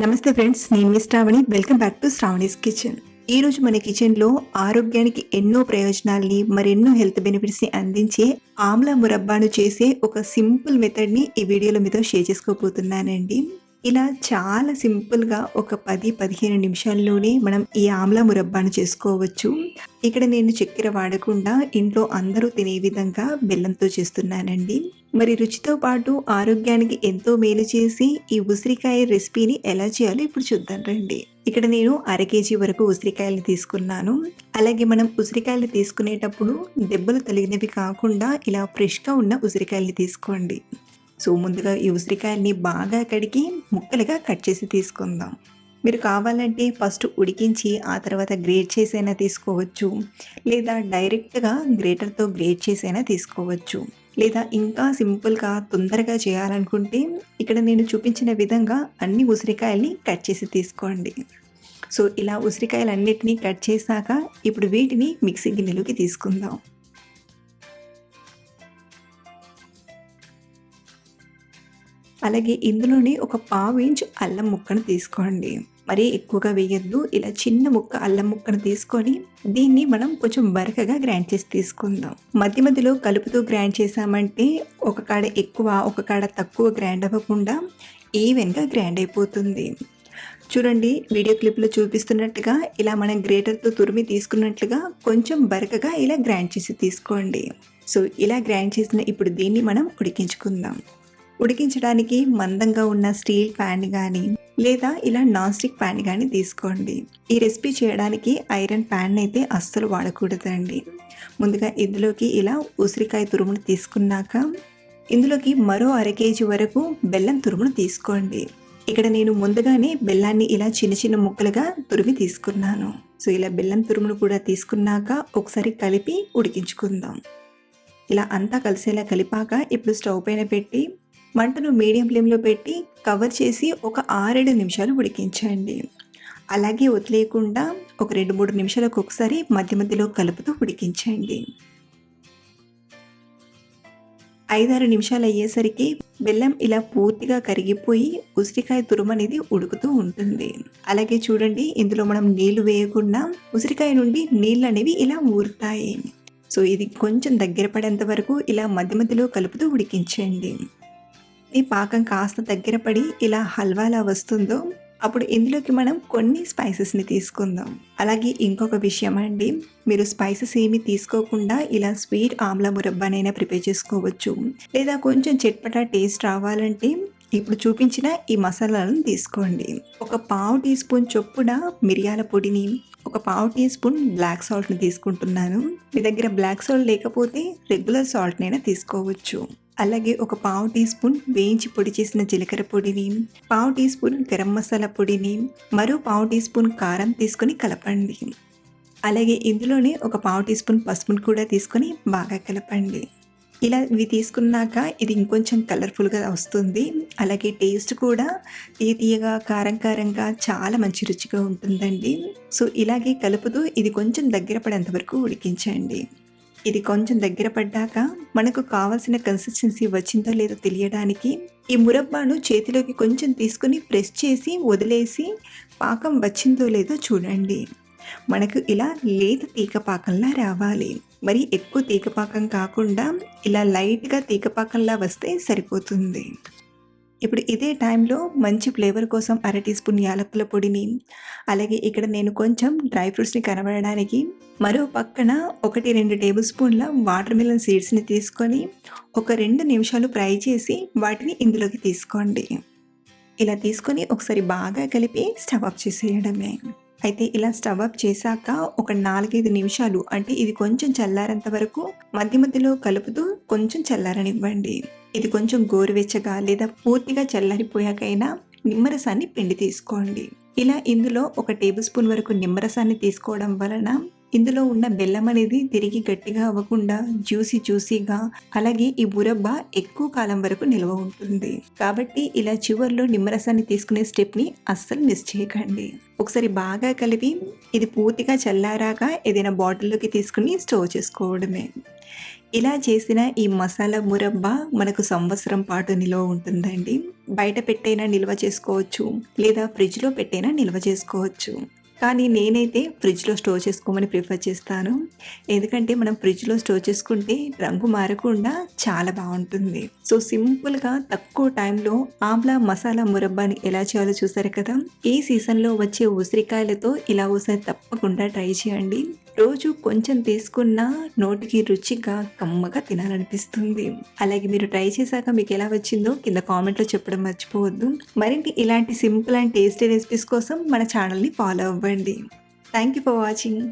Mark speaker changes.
Speaker 1: నమస్తే ఫ్రెండ్స్, నేను మీ Sravani. Welcome back to Sravani's kitchen. ఈరోజు మన కిచెన్లో ఆరోగ్యానికి ఎన్నో ప్రయోజనాల్ని మరెన్నో హెల్త్ బెనిఫిట్స్ని అందించే ఆమ్లా మురబ్బాను చేసే ఒక సింపుల్ మెథడ్ని ఈ వీడియోలో మీతో షేర్ చేసుకోబోతున్నానండి. ఇలా చాలా సింపుల్గా ఒక 10-15 నిమిషాల్లోనే మనం ఈ ఆమ్లా మురబ్బాను చేసుకోవచ్చు. ఇక్కడ నేను చక్కెర వాడకుండా ఇంట్లో అందరూ తినే విధంగా బెల్లంతో చేస్తున్నానండి. మరి రుచితో పాటు ఆరోగ్యానికి ఎంతో మేలు చేసి ఈ ఉసిరికాయ రెసిపీని ఎలా చేయాలో ఇప్పుడు చూద్దాం రండి. ఇక్కడ నేను 1/2 కేజీ వరకు ఉసిరికాయలు తీసుకున్నాను. అలాగే మనం ఉసిరికాయలు తీసుకునేటప్పుడు దెబ్బలు తగిలినవి కాకుండా ఇలా ఫ్రెష్గా ఉన్న ఉసిరికాయలు తీసుకోండి. సో ముందుగా ఈ ఉసిరికాయల్ని బాగా కడిగి ముక్కలుగా కట్ చేసి తీసుకుందాం. మీరు కావాలంటే ఫస్ట్ ఉడికించి ఆ తర్వాత గ్రేట్ చేసైనా తీసుకోవచ్చు, లేదా డైరెక్ట్గా గ్రేటర్తో గ్రేట్ చేసైనా తీసుకోవచ్చు, లేదా ఇంకా సింపుల్గా తొందరగా చేయాలనుకుంటే ఇక్కడ నేను చూపించిన విధంగా అన్ని ఉసిరికాయల్ని కట్ చేసి తీసుకోండి. సో ఇలా ఉసిరికాయలన్నిటినీ కట్ చేశాక ఇప్పుడు వీటిని మిక్సీ గిన్నెలోకి తీసుకుందాం. అలాగే ఇందులోనే ఒక 1/2 ఇంచ్ అల్లం ముక్కను తీసుకోండి. మరీ ఎక్కువగా వేయద్దు. ఇలా చిన్న ముక్క అల్లం ముక్కను తీసుకొని దీన్ని మనం కొంచెం బరకగా గ్రైండ్ చేసి తీసుకుందాం. మధ్య మధ్యలో కలుపుతూ గ్రైండ్ చేసామంటే ఒక కాడ ఎక్కువ ఒక కాడ తక్కువ గ్రైండ్ అవ్వకుండా ఈవెన్గా గ్రైండ్ అయిపోతుంది. చూడండి, వీడియో క్లిప్లో చూపిస్తున్నట్టుగా ఇలా మనం గ్రేటర్తో తురిమి తీసుకున్నట్లుగా కొంచెం బరకగా ఇలా గ్రైండ్ చేసి తీసుకోండి. సో ఇలా గ్రైండ్ చేసిన ఇప్పుడు దీన్ని మనం ఉడికించుకుందాం. ఉడికించడానికి మందంగా ఉన్న స్టీల్ ప్యాన్ కానీ లేదా ఇలా నాన్ స్టిక్ ప్యాన్ కానీ తీసుకోండి. ఈ రెసిపీ చేయడానికి ఐరన్ ప్యాన్ అయితే అస్సలు వాడకూడదండి. ముందుగా ఇందులోకి ఇలా ఉసిరికాయ తురుమును తీసుకున్నాక ఇందులోకి మరో 1/2 కేజీ వరకు బెల్లం తురుమును తీసుకోండి. ఇక్కడ నేను ముందుగానే బెల్లాన్ని ఇలా చిన్న చిన్న ముక్కలుగా తురిమి తీసుకున్నాను. సో ఇలా బెల్లం తురుమును కూడా తీసుకున్నాక ఒకసారి కలిపి ఉడికించుకుందాం. ఇలా అంతా కలిసేలా కలిపాక ఇప్పుడు స్టవ్ పైన పెట్టి మంటను మీడియం ఫ్లేమ్లో పెట్టి కవర్ చేసి ఒక 6-7 నిమిషాలు ఉడికించండి. అలాగే వదిలేయకుండా ఒక 2-3 నిమిషాలకు ఒకసారి మధ్య మధ్యలో కలుపుతూ ఉడికించండి. 5-6 నిమిషాలు అయ్యేసరికి బెల్లం ఇలా పూర్తిగా కరిగిపోయి ఉసిరికాయ తురుము అనేది ఉడుకుతూ ఉంటుంది. అలాగే చూడండి, ఇందులో మనం నీళ్లు వేయకుండా ఉసిరికాయ నుండి నీళ్ళు అనేవి ఇలా ఊరుతాయి. సో ఇది కొంచెం దగ్గర పడేంత వరకు ఇలా మధ్య మధ్యలో కలుపుతూ ఉడికించండి. ఈ పాకం కాస్త దగ్గర పడి ఇలా హల్వాలా వస్తుందో అప్పుడు ఇందులోకి మనం కొన్ని స్పైసెస్ని తీసుకుందాం. అలాగే ఇంకొక విషయం అండి, మీరు స్పైసెస్ ఏమి తీసుకోకుండా ఇలా స్వీట్ ఆమ్లా మురబ్బానైనా ప్రిపేర్ చేసుకోవచ్చు. లేదా కొంచెం చట్పటా టేస్ట్ రావాలంటే ఇప్పుడు చూపించిన ఈ మసాలాలను తీసుకోండి. ఒక 1/2 టీ స్పూన్ చొప్పున మిరియాల పొడిని, ఒక 1/2 టీ స్పూన్ బ్లాక్ సాల్ట్ని తీసుకుంటున్నాను. మీ దగ్గర బ్లాక్ సాల్ట్ లేకపోతే రెగ్యులర్ సాల్ట్నైనా తీసుకోవచ్చు. అలాగే ఒక 1/2 టీ స్పూన్ వేయించి పొడి చేసిన జీలకర్ర పొడిని, 1/2 టీ స్పూన్ గరం మసాలా పొడిని, మరో 1/2 టీ స్పూన్ కారం తీసుకొని కలపండి. అలాగే ఇందులోనే ఒక 1/2 టీ స్పూన్ పసుపును కూడా తీసుకొని బాగా కలపండి. ఇలా ఇవి తీసుకున్నాక ఇది ఇంకొంచెం కలర్ఫుల్గా వస్తుంది. అలాగే టేస్ట్ కూడా తీయగా కారం కారంగా చాలా మంచి రుచిగా ఉంటుందండి. సో ఇలాగే కలుపుతూ ఇది కొంచెం దగ్గర పడేంత వరకు ఉడికించండి. ఇది కొంచెం దగ్గర పడ్డాక మనకు కావాల్సిన కన్సిస్టెన్సీ వచ్చిందో లేదో తెలియడానికి ఈ మురబ్బాను చేతిలోకి కొంచెం తీసుకుని ప్రెస్ చేసి వదిలేసి పాకం వచ్చిందో లేదో చూడండి. మనకు ఇలా లేత తీగ పాకంలా రావాలి. మరి ఎక్కువ తీగ పాకం కాకుండా ఇలా లైట్గా తీగ పాకంలా వస్తే సరిపోతుంది. ఇప్పుడు ఇదే టైంలో మంచి ఫ్లేవర్ కోసం 1/2 టీ స్పూన్ యాలకుల పొడిని, అలాగే ఇక్కడ నేను కొంచెం డ్రై ఫ్రూట్స్ని కనబడడానికి మరో పక్కన 1-2 టేబుల్ స్పూన్ల వాటర్ మిలన్ సీడ్స్ని తీసుకొని ఒక 2 నిమిషాలు ఫ్రై చేసి వాటిని ఇందులోకి తీసుకోండి. ఇలా తీసుకొని ఒకసారి బాగా కలిపి స్టవ్ ఆఫ్ చేసేయడమే. అయితే ఇలా స్టవ్ ఆఫ్ చేశాక ఒక 4-5 నిమిషాలు అంటే ఇది కొంచెం చల్లారేంత వరకు మధ్య మధ్యలో కలుపుతూ కొంచెం చల్లారనివ్వండి. ఇది కొంచెం గోరువెచ్చగా లేదా పూర్తిగా చల్లారిపోయాకైనా నిమ్మరసాన్ని పిండి తీసుకోండి. ఇలా ఇందులో ఒక టేబుల్ స్పూన్ వరకు నిమ్మరసాన్ని తీసుకోవడం వలన ఇందులో ఉన్న బెల్లం అనేది తిరిగి గట్టిగా అవ్వకుండా జ్యూసీగా అలాగే ఈ మురబ్బ ఎక్కువ కాలం వరకు నిల్వ ఉంటుంది. కాబట్టి ఇలా చివర్లో నిమ్మరసాన్ని తీసుకునే స్టెప్ని అస్సలు మిస్ చేయకండి. ఒకసారి బాగా కలిపి ఇది పూర్తిగా చల్లారాక ఏదైనా బాటిల్లోకి తీసుకుని స్టోర్ చేసుకోవడమే. ఇలా చేసిన ఈ మసాలా మురబ్బా మనకు సంవత్సరం పాటు నిల్వ ఉంటుందండి. బయట పెట్టైనా నిల్వ చేసుకోవచ్చు, లేదా ఫ్రిడ్జ్లో పెట్టైనా నిల్వ చేసుకోవచ్చు. కానీ నేనైతే ఫ్రిడ్జ్లో స్టోర్ చేసుకోమని ప్రిఫర్ చేస్తాను. ఎందుకంటే మనం ఫ్రిడ్జ్లో స్టోర్ చేసుకుంటే రంగు మారకుండా చాలా బాగుంటుంది. సో సింపుల్గా తక్కువ టైంలో ఆమ్లా మసాలా మురబ్బాని ఎలా చేయాలో చూసారు కదా. ఈ సీజన్లో వచ్చే ఉసిరికాయలతో ఇలా ఒకసారి తప్పకుండా ట్రై చేయండి. రోజు కొంచెం తీసుకున్నా నోటికి రుచిగా కమ్మగా తినాలనిపిస్తుంది. అలాగే మీరు ట్రై చేశాక మీకు ఎలా వచ్చిందో కింద కామెంట్లో చెప్పడం మర్చిపోవద్దు. మరిన్ని ఇలాంటి సింపుల్ అండ్ టేస్టీ రెసిపీస్ కోసం మన ఛానల్ని ఫాలో అవ్వండి. Thank you for watching.